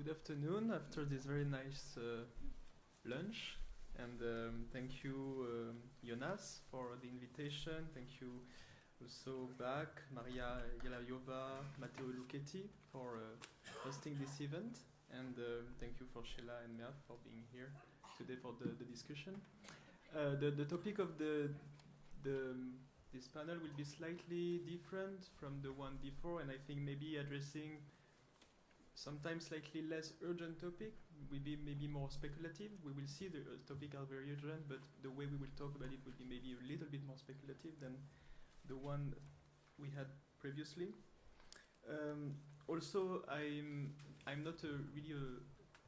Good afternoon after this very nice lunch, and thank you Jonas for the invitation. Thank you also Bach, Maria Yelayova, Matteo Lucchetti for hosting this event, and thank you for Sheila and Mert for being here today for the discussion. The topic of this panel will be slightly different from the one before, and I think maybe addressing sometimes slightly less urgent topic will be maybe more speculative. We will see the topic are very urgent, but the way we will talk about it will be maybe a little bit more speculative than the one we had previously. Also, I'm not really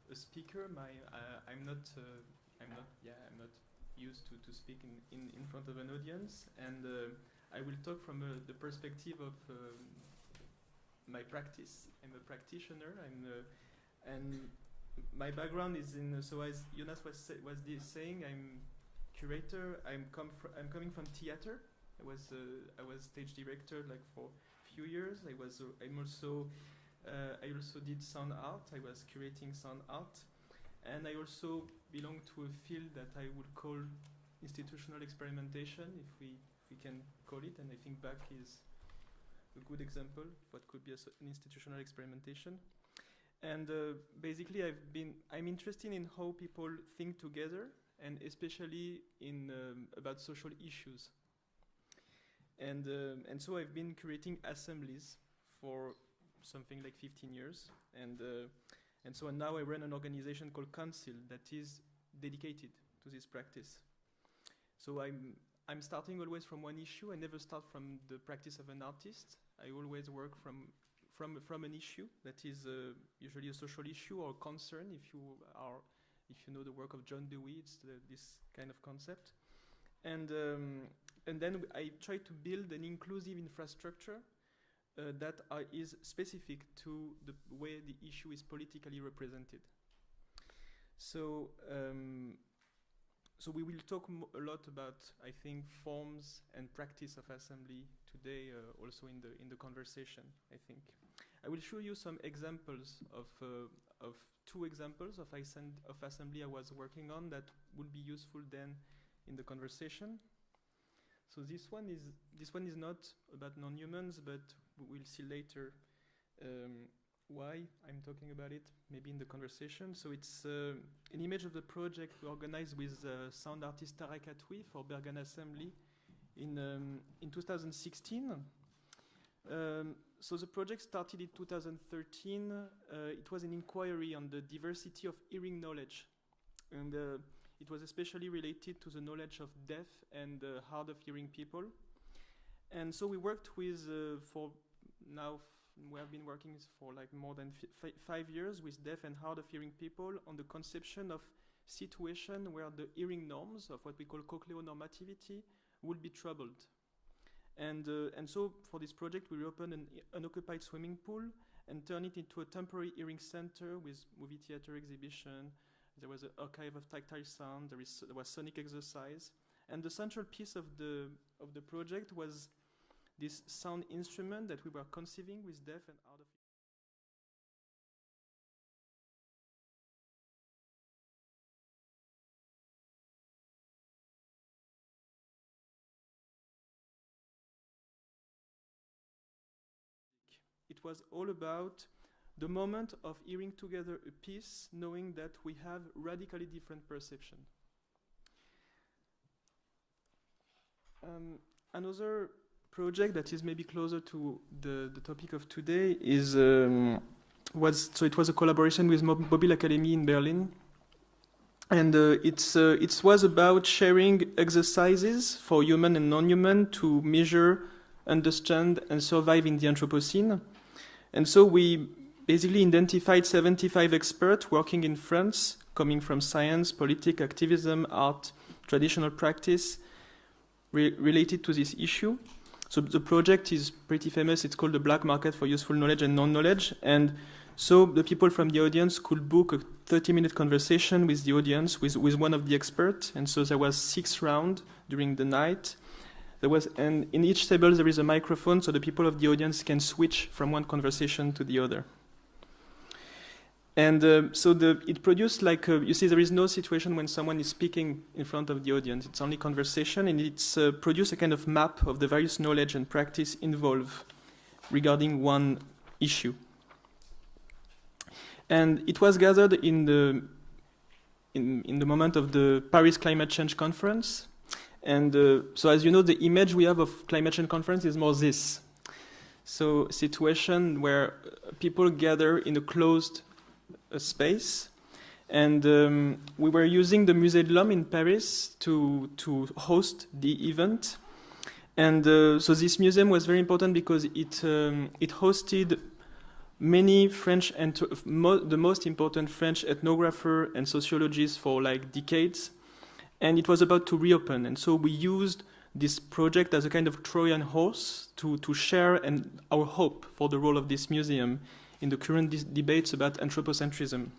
a speaker. I'm not used to speak in front of an audience, and I will talk from the perspective of my practice. I'm a practitioner, and my background is in. So as Jonas was saying, I'm curator. I'm coming from theater. I was stage director like for a few years. I also did sound art. I was curating sound art, and I also belong to a field that I would call institutional experimentation, if we can call it. And I think Bach is a good example of what could be an institutional experimentation. And basically, I'm interested in how people think together, and especially in about social issues. And so I've been creating assemblies for something like 15 years, and so now I run an organization called Council that is dedicated to this practice. So I'm starting always from one issue. I never start from the practice of an artist. I always work from an issue that is usually a social issue or concern. If you know the work of John Dewey, it's this kind of concept. And then I try to build an inclusive infrastructure that is specific to the way the issue is politically represented. So we will talk a lot about, I think, forms and practice of assembly today, also in the conversation, I think. I will show you some examples of two examples of assembly I was working on that would be useful then in the conversation. So this one is not about non-humans, but we'll see later why I'm talking about it, maybe in the conversation. So it's an image of the project we organized with sound artist Tara Katoui for Bergen Assembly in 2016. So the project started in 2013. It was an inquiry on the diversity of hearing knowledge, and it was especially related to the knowledge of deaf and hard of hearing people. And so we worked with we have been working for like more than 5 years with deaf and hard of hearing people on the conception of situation where the hearing norms of what we call cochleonormativity would be troubled. And so for this project, we opened an unoccupied swimming pool and turned it into a temporary hearing center with movie theater exhibition. There was an archive of tactile sound. There was sonic exercise, and the central piece of the project was this sound instrument that we were conceiving with deaf and hard of hearing. It was all about the moment of hearing together a piece, knowing that we have radically different perception. Another project that is maybe closer to the topic of today is it was a collaboration with Mobile Academy in Berlin, and it was about sharing exercises for human and non-human to measure, understand, and survive in the Anthropocene. And so we basically identified 75 experts working in France, coming from science, politics, activism, art, traditional practice, related to this issue. So the project is pretty famous. It's called the Black Market for Useful Knowledge and Non-Knowledge. And so the people from the audience could book a 30-minute conversation with the audience, with one of the experts. And so there was 6 rounds during the night. And in each table there is a microphone, so the people of the audience can switch from one conversation to the other. And so it produced like, you see, there is no situation when someone is speaking in front of the audience. It's only conversation, and it's produced a kind of map of the various knowledge and practice involved regarding one issue. And it was gathered in the moment of the Paris Climate Change Conference. And so as you know, the image we have of climate change conference is more this. So situation where people gather in a closed space. And we were using the Musée de l'Homme in Paris to host the event. And so this museum was very important because it hosted many French, the most important French ethnographer and sociologists for like decades. And it was about to reopen. And so we used this project as a kind of Trojan horse to share our hope for the role of this museum in the current debates about anthropocentrism.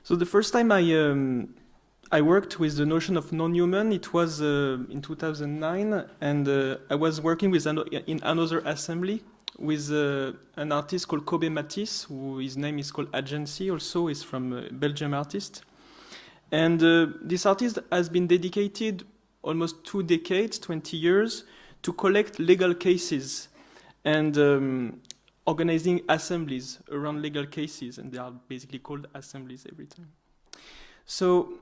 So the first time I worked with the notion of non-human, it was in 2009, and I was working in another assembly with an artist called Kobe Matisse, his name is called Agency, also is from a Belgian artist. And this artist has been dedicated almost 2 decades, 20 years, to collect legal cases and organizing assemblies around legal cases, and they are basically called assemblies every time. So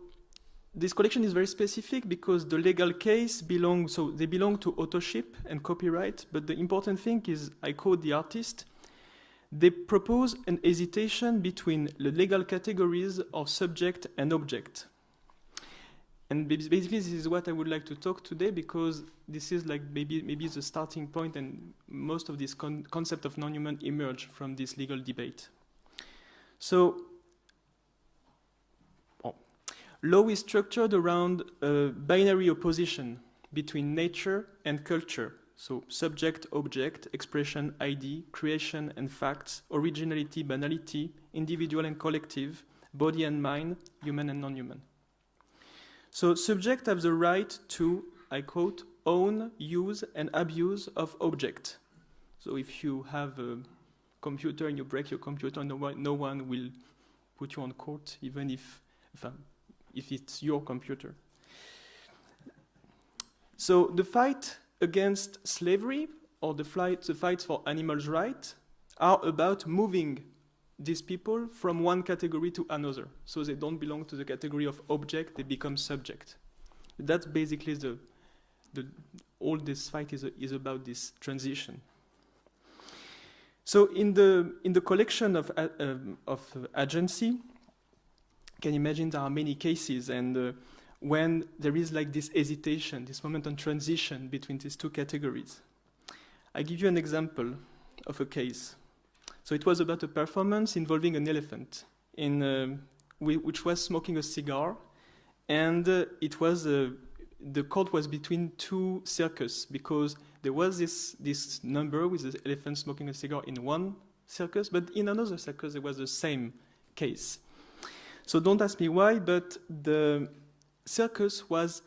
this collection is very specific because the legal case belong to authorship and copyright, but the important thing is, I quote the artist, they propose an hesitation between the legal categories of subject and object. And basically this is what I would like to talk today, because this is like maybe the starting point, and most of this concept of non-human emerge from this legal debate. So law is structured around a binary opposition between nature and culture. So subject, object, expression, ID, creation and facts, originality, banality, individual and collective, body and mind, human and non-human. So subject have the right to, I quote, own, use and abuse of object. So if you have a computer and you break your computer, no one will put you on court, even if it's your computer. So the fight against slavery, or the fights for animals' rights, are about moving these people from one category to another. So they don't belong to the category of object, they become subject. That's basically all this fight is about, this transition. So in the collection of Agency, you can imagine there are many cases, and when there is like this hesitation, this moment on transition between these two categories. I give you an example of a case. So it was about a performance involving an elephant which was smoking a cigar, and the court was between 2 circus, because there was this number with the elephant smoking a cigar in one circus, but in another circus there was the same case. So don't ask me why, but the circus was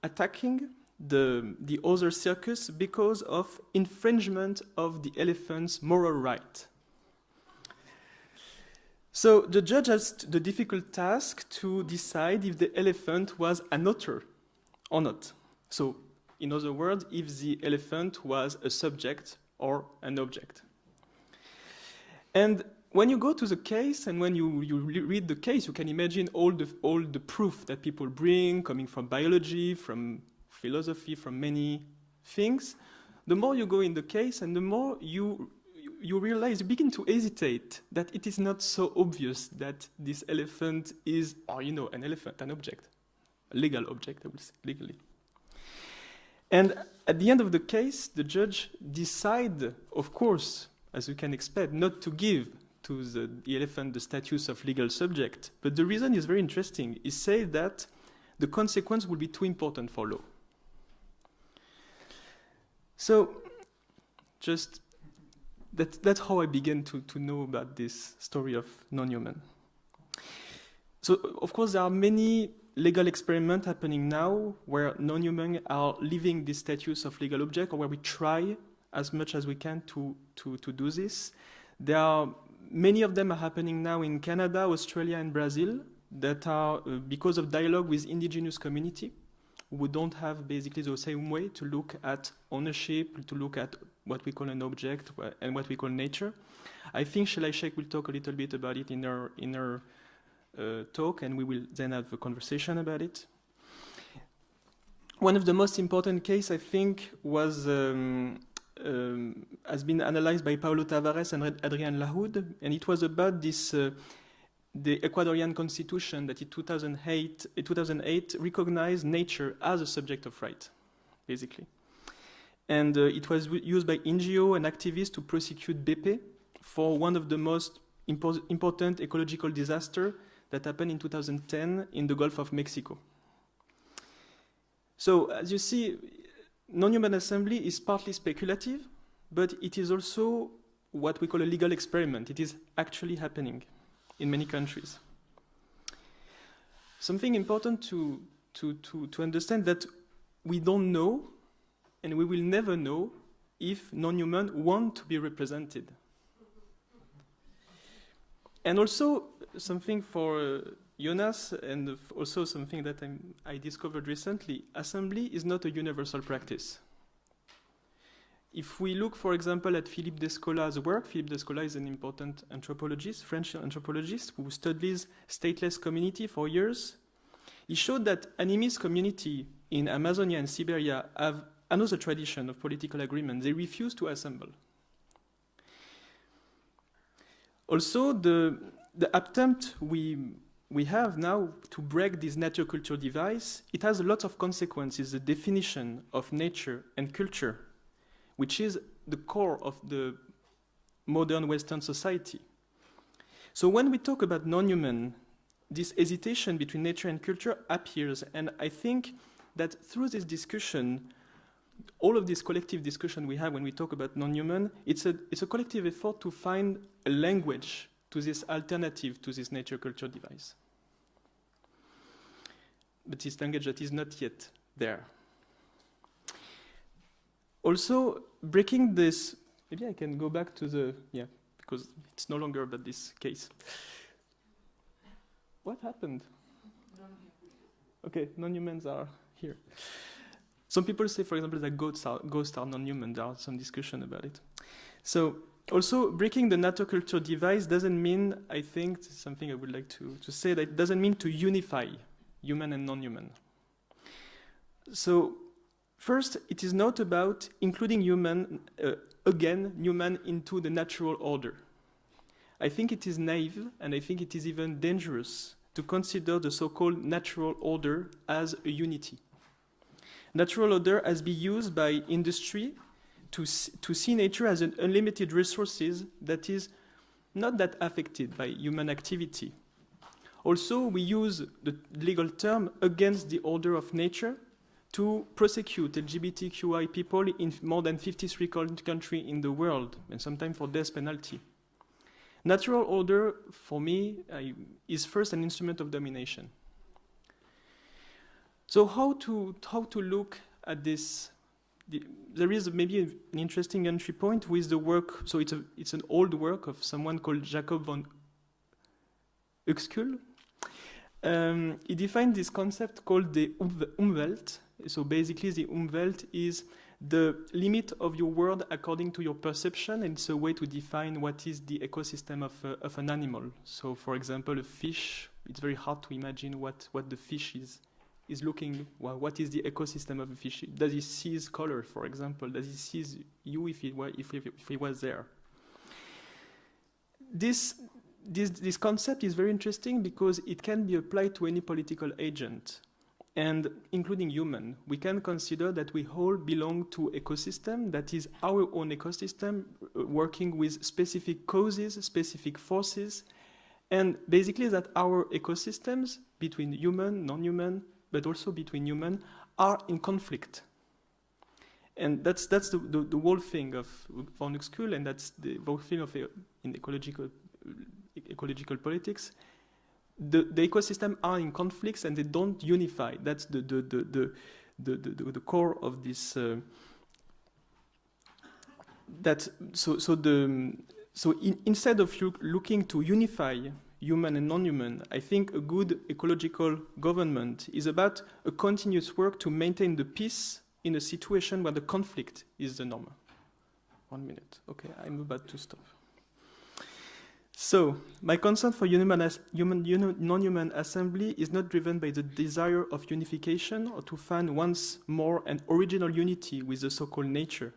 attacking the other circus because of infringement of the elephant's moral right. So the judge has the difficult task to decide if the elephant was an author or not. So in other words, if the elephant was a subject or an object. And when you go to the case and when you read the case, you can imagine all the proof that people bring, coming from biology, from philosophy, from many things. The more you go in the case and the more you realize, you begin to hesitate that it is not so obvious that this elephant is, an elephant, an object, a legal object, I will say, legally. And at the end of the case, the judge decide, of course, as you can expect, not to give to the elephant the status of legal subject. But the reason is very interesting. He said that the consequence will be too important for law. So, just that's how I began to know about this story of non-human. So, of course, there are many legal experiments happening now where non-human are leaving this status of legal object, or where we try as much as we can to do this. There are many of them are happening now in Canada, Australia, and Brazil that are because of dialogue with indigenous community who don't have basically the same way to look at ownership, to look at what we call an object and what we call nature. I think Shelai Sheikh will talk a little bit about it in her talk, and we will then have a conversation about it. One of the most important cases, I think, was has been analyzed by Paulo Tavares and Adrian Lahoud, and it was about this the Ecuadorian constitution that in 2008 recognized nature as a subject of right, basically. And it was used by NGO and activists to prosecute BP for one of the most important ecological disasters that happened in 2010 in the Gulf of Mexico. So, as you see, non-human assembly is partly speculative, but it is also what we call a legal experiment. It is actually happening in many countries. Something important to understand that we don't know, and we will never know, if non-human want to be represented. And also, something for Jonas, and also something that I discovered recently, assembly is not a universal practice. If we look, for example, at Philippe Descolat's work, Philippe Descolat is an important anthropologist, French anthropologist, who studies stateless community for years. He showed that animist community in Amazonia and Siberia have another tradition of political agreement. They refuse to assemble. Also, the attempt we have now to break this nature-culture divide, it has a lot of consequences, the definition of nature and culture, which is the core of the modern Western society. So when we talk about non-human, this hesitation between nature and culture appears, and I think that through this discussion, all of this collective discussion we have when we talk about non-human, it's a collective effort to find a language to this alternative to this nature-culture device. But this language that is not yet there. Also, breaking this, maybe I can go back to the, because it's no longer about this case. What happened? Okay, non-humans are here. Some people say, for example, that ghosts are non-human. There are some discussion about it. So, also, breaking the nature-culture divide doesn't mean, I think, something I would like to say, that it doesn't mean to unify human and non-human. So, first, it is not about including human, human into the natural order. I think it is naive, and I think it is even dangerous to consider the so-called natural order as a unity. Natural order has been used by industry to see nature as an unlimited resources that is not that affected by human activity. Also, we use the legal term against the order of nature to prosecute LGBTQI people in more than 53 countries in the world, and sometimes for death penalty. Natural order, for me, is first an instrument of domination. So how to look at this? There is maybe an interesting entry point with the work. So it's an old work of someone called Jacob von Uexküll. He defined this concept called the Unweld. So basically, the Unweld is the limit of your world according to your perception, and it's a way to define what is the ecosystem of an animal. So, for example, a fish. It's very hard to imagine what the fish is looking. Well, what is the ecosystem of a fish? Does he see color, for example? Does he see you if he was there? This concept is very interesting because it can be applied to any political agent, and including human. We can consider that we all belong to ecosystem that is our own ecosystem, working with specific causes, specific forces, and basically that our ecosystems between human, non-human, but also between human, are in conflict. And that's the whole thing of von Uexküll, and that's the whole thing of in ecological politics. The ecosystem are in conflicts and they don't unify. That's the core of this. So instead of looking to unify human and non-human, I think a good ecological government is about a continuous work to maintain the peace in a situation where the conflict is the norm. 1 minute. Okay, I'm about to stop. So, my concern for non-human assembly is not driven by the desire of unification or to find once more an original unity with the so-called nature.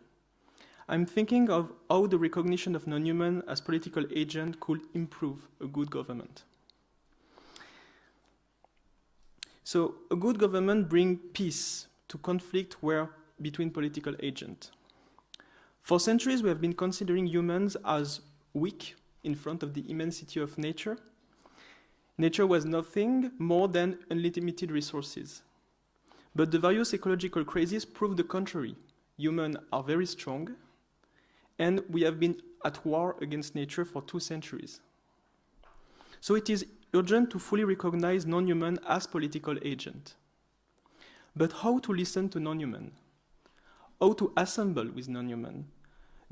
I'm thinking of how the recognition of non-human as political agent could improve a good government. So, a good government brings peace to conflict between political agents. For centuries, we have been considering humans as weak in front of the immensity of nature. Nature was nothing more than unlimited resources. But the various ecological crises prove the contrary. Humans are very strong, and we have been at war against nature for 2 centuries. So it is urgent to fully recognize non-human as political agent. But how to listen to non-human? How to assemble with non-human?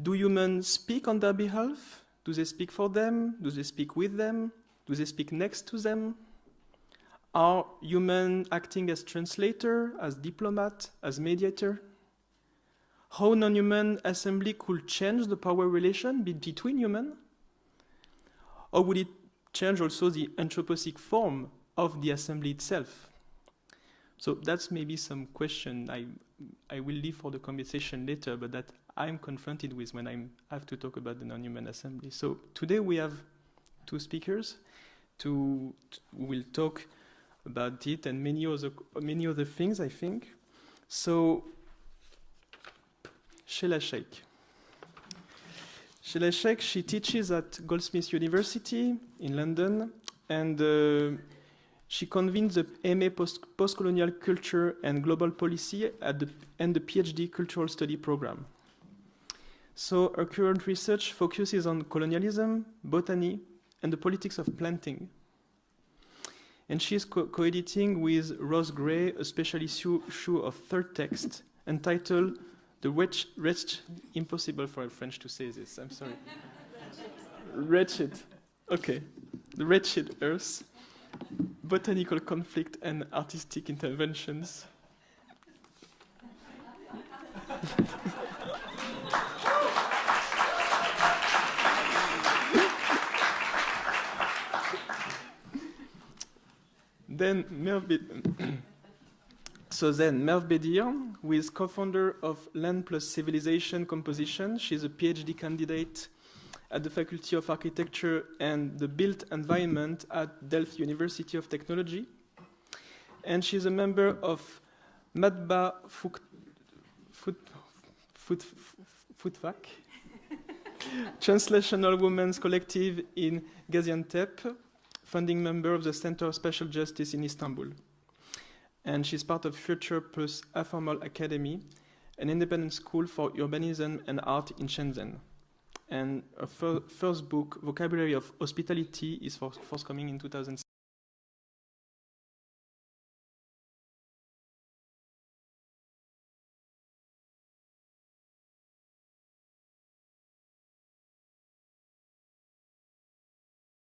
Do humans speak on their behalf? Do they speak for them? Do they speak with them? Do they speak next to them? Are humans acting as translator, as diplomat, as mediator? How non-human assembly could change the power relation between humans? Or would it change also the anthroposophic form of the assembly itself? So that's maybe some question I will leave for the conversation later, but that I'm confronted with when I have to talk about the non-human assembly. So today we have 2 speakers who will talk about it and many other things, I think. So, Sheila Sheikh. Sheila Sheikh, she teaches at Goldsmiths University in London, and she convenes the MA Postcolonial Culture and Global Policy and the PhD Cultural Study program. So her current research focuses on colonialism, botany, and the politics of planting. And she is co-editing with Rose Gray a special issue of third text entitled The Wretched, impossible for a French to say this, I'm sorry. Wretched, okay. The Wretched Earth, Botanical Conflict and Artistic Interventions. Then Merv Bedir, who is co-founder of Land plus Civilization Composition. She's a PhD candidate at the Faculty of Architecture and the Built Environment at Delft University of Technology. And she's a member of Matba Futfak, Translational Women's Collective in Gaziantep, founding member of the Center of Special Justice in Istanbul. And she's part of Future Plus Informal Academy, an independent school for urbanism and art in Shenzhen. And her first book, Vocabulary of Hospitality, is forthcoming in 2006.